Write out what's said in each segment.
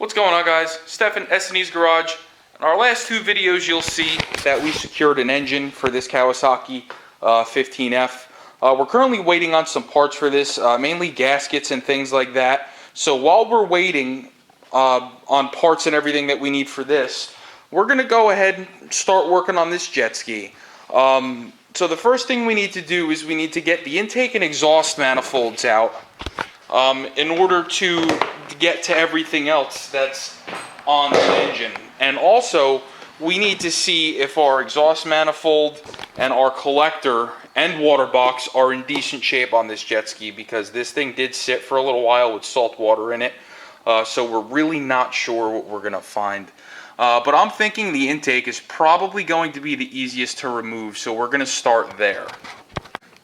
What's going on, guys? Stefan, S&E's Garage. In our last two videos, you'll see that we secured an engine for this Kawasaki 15F. We're currently waiting on some parts for this, mainly gaskets and things like that. So while we're waiting on parts and everything that we need for this, we're going to go ahead and start working on this jet ski. So the first thing we need to do is we need to get the intake and exhaust manifolds out in order to get to everything else that's on the engine. And also, we need to see if our exhaust manifold and our collector and water box are in decent shape on this jet ski, because this thing did sit for a little while with salt water in it. So we're really not sure what we're going to find. But I'm thinking the intake is probably going to be the easiest to remove, so we're going to start there.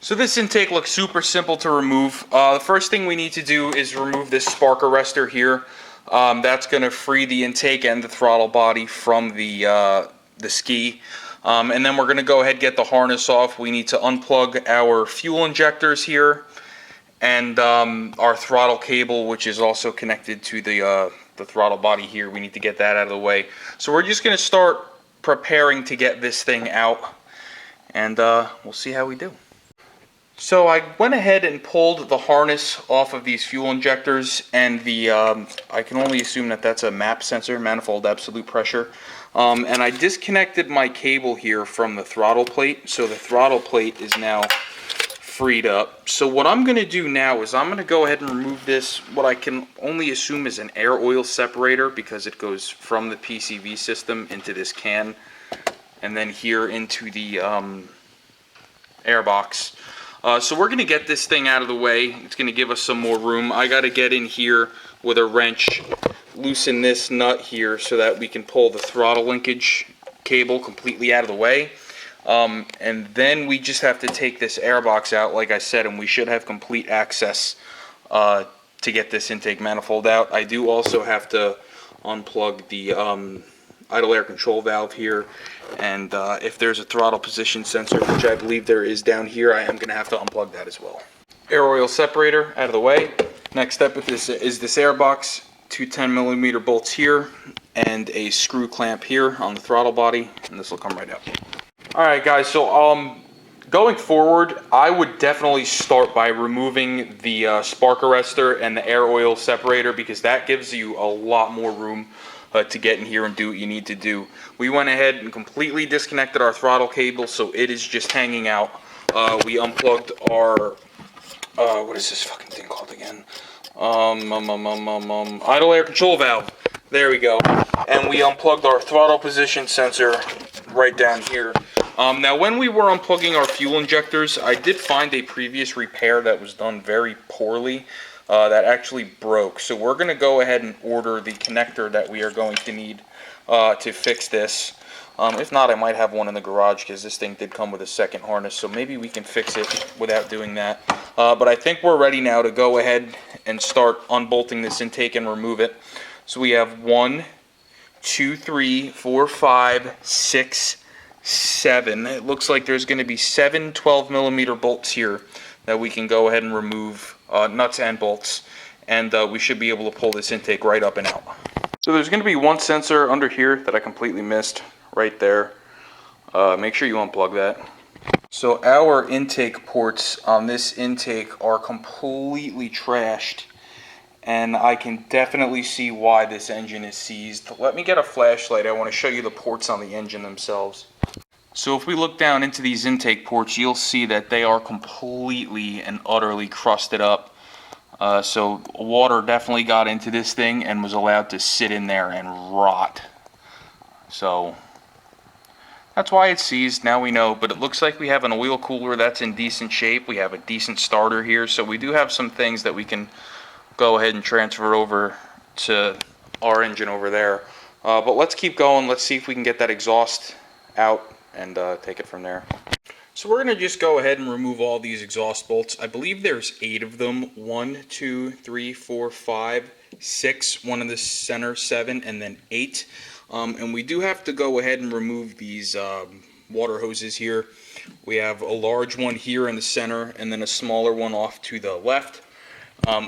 So this intake looks super simple to remove. The first thing we need to do is remove this spark arrestor here. That's going to free the intake and the throttle body from the ski. And then we're going to go ahead and get the harness off. We need to unplug our fuel injectors here and our throttle cable, which is also connected to the throttle body here. We need to get that out of the way. So we're just going to start preparing to get this thing out, and we'll see how we do. So I went ahead and pulled the harness off of these fuel injectors, and the I can only assume that that's a MAP sensor, manifold absolute pressure. And I disconnected my cable here from the throttle plate, so the throttle plate is now freed up. So what I'm going to do now is I'm going to go ahead and remove this, what I can only assume is an air oil separator, because it goes from the PCV system into this can and then here into the air box. So we're going to get this thing out of the way. It's going to give us some more room. I got to get in here with a wrench, loosen this nut here so that we can pull the throttle linkage cable completely out of the way. And then we just have to take this air box out, like I said, and we should have complete access to get this intake manifold out. I do also have to unplug the idle air control valve here, and if there's a throttle position sensor, which I believe there is down here, I am going to have to unplug that as well. Air oil separator out of the way. Next step with this is this air box, two 10mm bolts here, and a screw clamp here on the throttle body, and this will come right out. Alright guys, so going forward, I would definitely start by removing the spark arrestor and the air oil separator, because that gives you a lot more room to get in here and do what you need to do. We went ahead and completely disconnected our throttle cable, so it is just hanging out. We unplugged our, what is this fucking thing called again? Idle air control valve. There we go. And we unplugged our throttle position sensor right down here. Now when we were unplugging our fuel injectors, I did find a previous repair that was done very poorly. That actually broke. So we're going to go ahead and order the connector that we are going to need to fix this. If not, I might have one in the garage, because this thing did come with a second harness, so maybe we can fix it without doing that. But I think we're ready now to go ahead and start unbolting this intake and remove it. So we have 1, 2, 3, 4, 5, 6, 7. It looks like there's going to be 7 12mm bolts here that we can go ahead and remove, nuts and bolts, and we should be able to pull this intake right up and out. So there's going to be one sensor under here that I completely missed right there. Make sure you unplug that. So our intake ports on this intake are completely trashed, and I can definitely see why this engine is seized. Let me get a flashlight. I want to show you the ports on the engine themselves. So if we look down into these intake ports, you'll see that they are completely and utterly crusted up. So water definitely got into this thing and was allowed to sit in there and rot. So that's why it's seized. Now we know, but it looks like we have an oil cooler that's in decent shape. We have a decent starter here, so we do have some things that we can go ahead and transfer over to our engine over there. But let's keep going. Let's see if we can get that exhaust out and take it from there. So we're going to just go ahead and remove all these exhaust bolts. I believe there's 8 of them. 1, 2, 3, 4, 5, 6, one in the center, 7, and then 8. And we do have to go ahead and remove these water hoses here. We have a large one here in the center, and then a smaller one off to the left.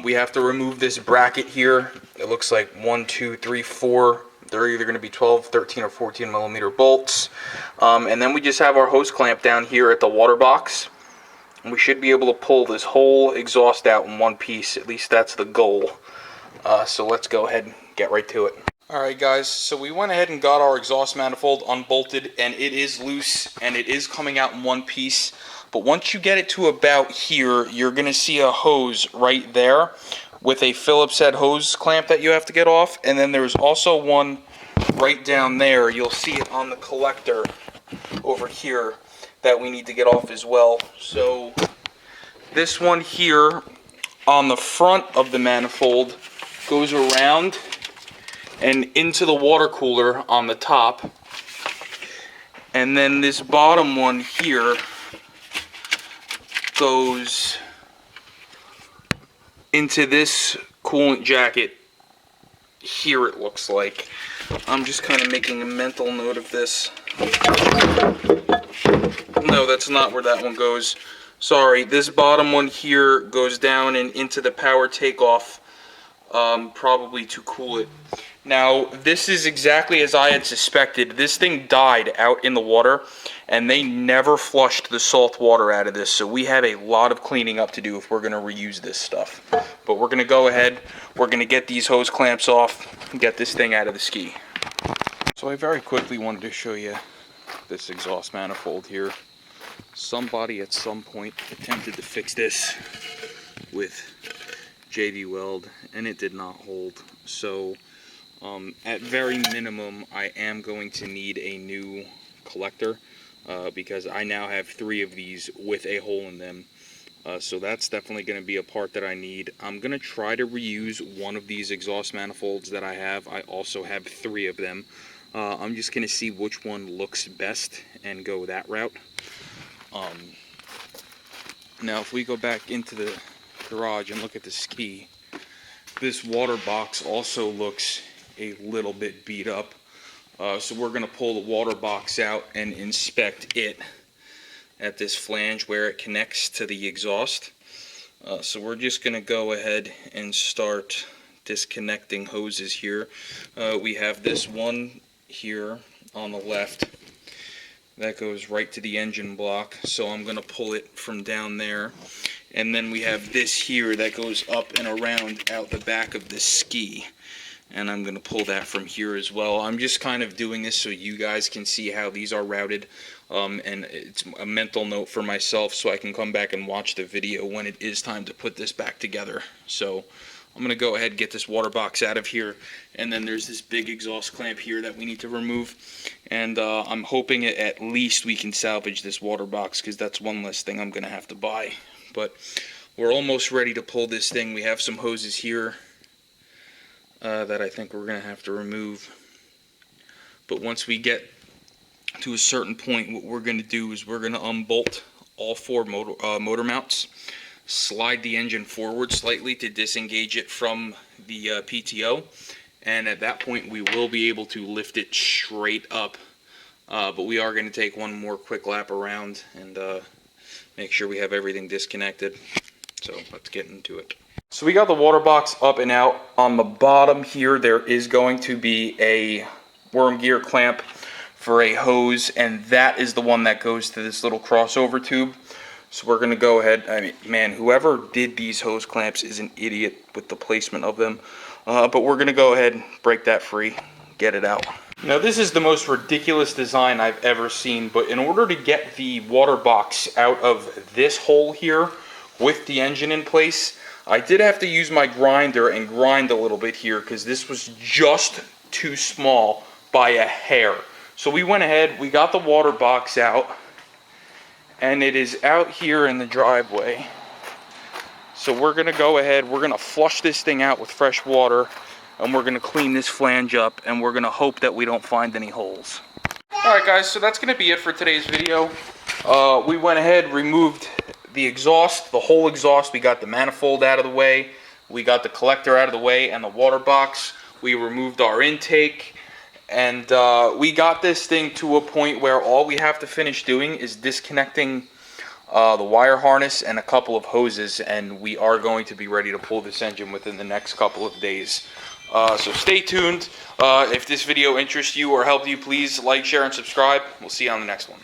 We have to remove this bracket here. It looks like 1, 2, 3, 4. They're either going to be 12, 13, or 14 millimeter bolts. And then we just have our hose clamp down here at the water box. And we should be able to pull this whole exhaust out in one piece. At least that's the goal. So let's go ahead and get right to it. Alright guys, so we went ahead and got our exhaust manifold unbolted, and it is loose and it is coming out in one piece. But once you get it to about here, you're going to see a hose right there with a Phillips head hose clamp that you have to get off. And then there's also one right down there. You'll see it on the collector over here that we need to get off as well. So this one here on the front of the manifold goes around and into the water cooler on the top. And then this bottom one here goes into this coolant jacket here, it looks like. I'm just kind of making a mental note of this. No, that's not where that one goes. Sorry, this bottom one here goes down and into the power takeoff, probably to cool it. Now, this is exactly as I had suspected. This thing died out in the water, and they never flushed the salt water out of this, so we have a lot of cleaning up to do if we're going to reuse this stuff. But we're going to go ahead, we're going to get these hose clamps off, and get this thing out of the ski. So I very quickly wanted to show you this exhaust manifold here. Somebody at some point attempted to fix this with JV Weld, and it did not hold. So at very minimum, I am going to need a new collector because I now have 3 of these with a hole in them. So that's definitely going to be a part that I need. I'm going to try to reuse one of these exhaust manifolds that I have. I also have 3 of them. I'm just going to see which one looks best and go that route. Now if we go back into the garage and look at the ski, this water box also looks a little bit beat up, so we're going to pull the water box out and inspect it at this flange where it connects to the exhaust. So we're just going to go ahead and start disconnecting hoses here. We have this one here on the left that goes right to the engine block, so I'm going to pull it from down there. And then we have this here that goes up and around out the back of the ski, and I'm going to pull that from here as well. I'm just kind of doing this so you guys can see how these are routed, and it's a mental note for myself so I can come back and watch the video when it is time to put this back together. So I'm going to go ahead and get this water box out of here, and then there's this big exhaust clamp here that we need to remove, and I'm hoping at least we can salvage this water box, because that's one less thing I'm going to have to buy. But we're almost ready to pull this thing. We have some hoses here that I think we're going to have to remove. But once we get to a certain point, what we're going to do is we're going to unbolt all 4 motor mounts, slide the engine forward slightly to disengage it from the PTO, and at that point we will be able to lift it straight up. But we are going to take one more quick lap around and make sure we have everything disconnected. So let's get into it. So we got the water box up and out. On the bottom here there is going to be a worm gear clamp for a hose, and that is the one that goes to this little crossover tube. So we're going to go ahead, I mean, man, whoever did these hose clamps is an idiot with the placement of them. But we're going to go ahead and break that free, get it out. Now this is the most ridiculous design I've ever seen, but in order to get the water box out of this hole here with the engine in place, I did have to use my grinder and grind a little bit here because this was just too small by a hair. So we went ahead, we got the water box out, and it is out here in the driveway. So we're going to go ahead, we're going to flush this thing out with fresh water, and we're going to clean this flange up, and we're going to hope that we don't find any holes. Alright guys, so that's going to be it for today's video. We went ahead, removed the exhaust, the whole exhaust. We got the manifold out of the way, we got the collector out of the way, and the water box. We removed our intake, and we got this thing to a point where all we have to finish doing is disconnecting the wire harness, and a couple of hoses, and we are going to be ready to pull this engine within the next couple of days. So stay tuned. If this video interests you or helped you, please like, share, and subscribe. We'll see you on the next one.